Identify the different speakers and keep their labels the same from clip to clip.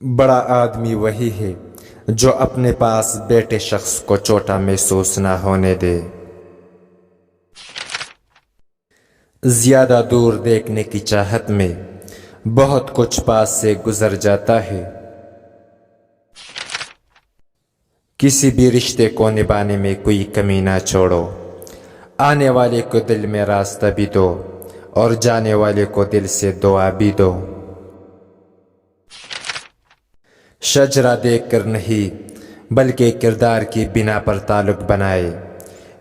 Speaker 1: بڑا آدمی وہی ہے جو اپنے پاس بیٹھے شخص کو چھوٹا محسوس نہ ہونے دے۔ زیادہ دور دیکھنے کی چاہت میں بہت کچھ پاس سے گزر جاتا ہے۔ کسی بھی رشتے کو نبھانے میں کوئی کمی نہ چھوڑو۔ آنے والے کو دل میں راستہ بھی دو اور جانے والے کو دل سے دعا بھی دو۔ شجرہ دیکھ کر نہیں بلکہ کردار کی بنا پر تعلق بنائے،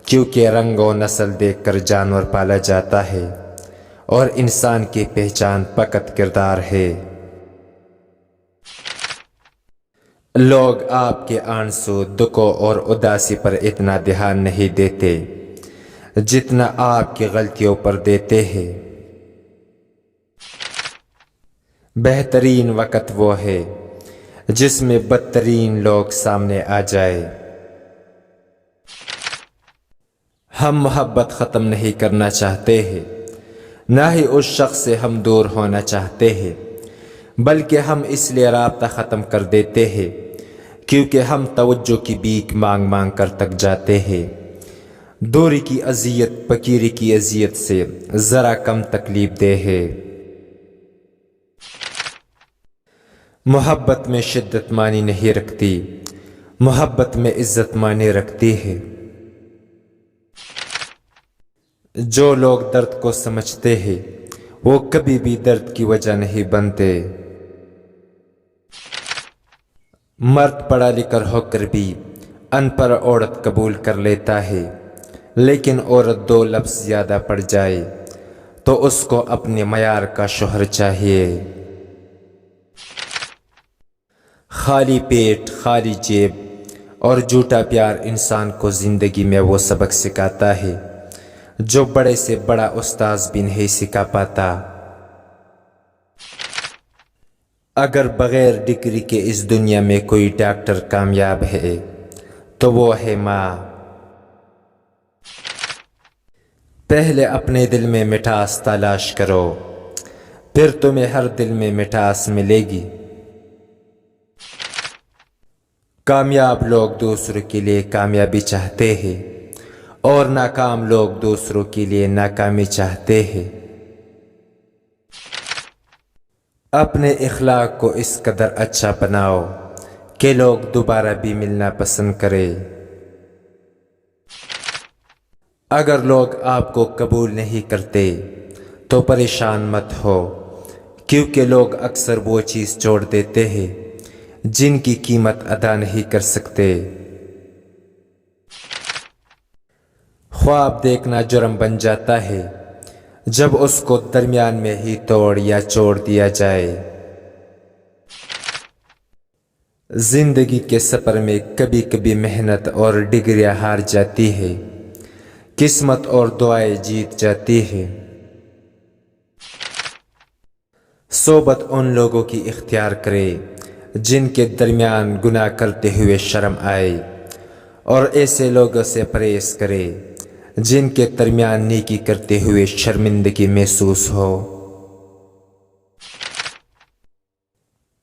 Speaker 1: کیونکہ رنگ و نسل دیکھ کر جانور پالا جاتا ہے اور انسان کی پہچان فقط کردار ہے۔ لوگ آپ کے آنسو، دکھوں اور اداسی پر اتنا دھیان نہیں دیتے جتنا آپ کی غلطیوں پر دیتے ہیں۔ بہترین وقت وہ ہے جس میں بدترین لوگ سامنے آ جائے۔ ہم محبت ختم نہیں کرنا چاہتے ہیں، نہ ہی اس شخص سے ہم دور ہونا چاہتے ہیں، بلکہ ہم اس لیے رابطہ ختم کر دیتے ہیں کیونکہ ہم توجہ کی بھیک مانگ مانگ کر تک جاتے ہیں۔ دوری کی اذیت فقیری کی اذیت سے ذرا کم تکلیف دہ ہے۔ محبت میں شدت معنی نہیں رکھتی، محبت میں عزت معنی رکھتی ہے۔ جو لوگ درد کو سمجھتے ہیں وہ کبھی بھی درد کی وجہ نہیں بنتے۔ مرد پڑھا لکھا ہو کر بھی ان پڑھ عورت قبول کر لیتا ہے، لیکن عورت 2 لفظ زیادہ پڑھ جائے تو اس کو اپنے معیار کا شوہر چاہیے۔ خالی پیٹ، خالی جیب اور جھوٹا پیار انسان کو زندگی میں وہ سبق سکھاتا ہے جو بڑے سے بڑا استاذ بھی نہیں سکھا پاتا۔ اگر بغیر ڈگری کے اس دنیا میں کوئی ڈاکٹر کامیاب ہے تو وہ ہے ماں۔ پہلے اپنے دل میں مٹھاس تلاش کرو، پھر تمہیں ہر دل میں مٹھاس ملے گی۔ کامیاب لوگ دوسروں کے لیے کامیابی چاہتے ہیں اور ناکام لوگ دوسروں کے لیے ناکامی چاہتے ہیں۔ اپنے اخلاق کو اس قدر اچھا بناؤ کہ لوگ دوبارہ بھی ملنا پسند کریں۔ اگر لوگ آپ کو قبول نہیں کرتے تو پریشان مت ہو، کیونکہ لوگ اکثر وہ چیز چھوڑ دیتے ہیں جن کی قیمت ادا نہیں کر سکتے۔ خواب دیکھنا جرم بن جاتا ہے جب اس کو درمیان میں ہی توڑ یا چھوڑ دیا جائے۔ زندگی کے سفر میں کبھی کبھی محنت اور ڈگریاں ہار جاتی ہے، قسمت اور دعائیں جیت جاتی ہے۔ صحبت ان لوگوں کی اختیار کرے جن کے درمیان گناہ کرتے ہوئے شرم آئے، اور ایسے لوگوں سے پرہیز کرے جن کے درمیان نیکی کرتے ہوئے شرمندگی محسوس ہو۔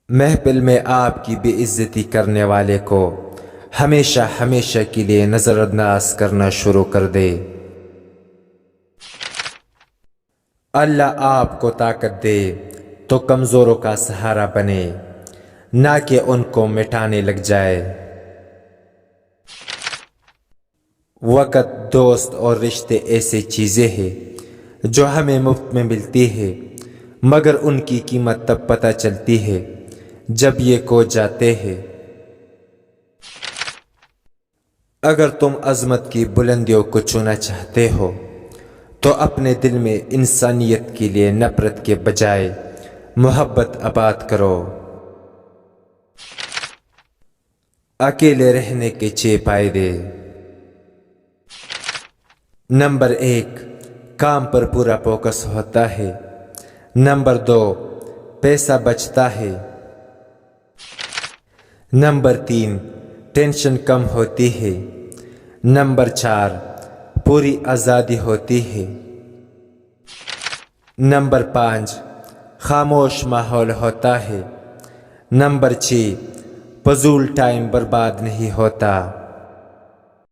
Speaker 1: محفل میں آپ کی بے عزتی کرنے والے کو ہمیشہ ہمیشہ کے لیے نظر انداز کرنا شروع کر دے۔ اللہ آپ کو طاقت دے تو کمزوروں کا سہارا بنے، نہ کہ ان کو مٹانے لگ جائے۔ وقت، دوست اور رشتے ایسی چیزیں ہیں جو ہمیں مفت میں ملتی ہے، مگر ان کی قیمت تب پتہ چلتی ہے جب یہ کھو جاتے ہیں۔ اگر تم عظمت کی بلندیوں کو چھونا چاہتے ہو تو اپنے دل میں انسانیت کے لیے نفرت کے بجائے محبت آباد کرو۔ اکیلے رہنے کے 6 فائدے۔ نمبر 1، کام پر پورا فوکس ہوتا ہے۔ نمبر 2، پیسہ بچتا ہے۔ نمبر 3، ٹینشن کم ہوتی ہے۔ نمبر 4، پوری آزادی ہوتی ہے۔ نمبر 5، خاموش ماحول ہوتا ہے۔ نمبر 6 فضول ٹائم برباد نہیں ہوتا۔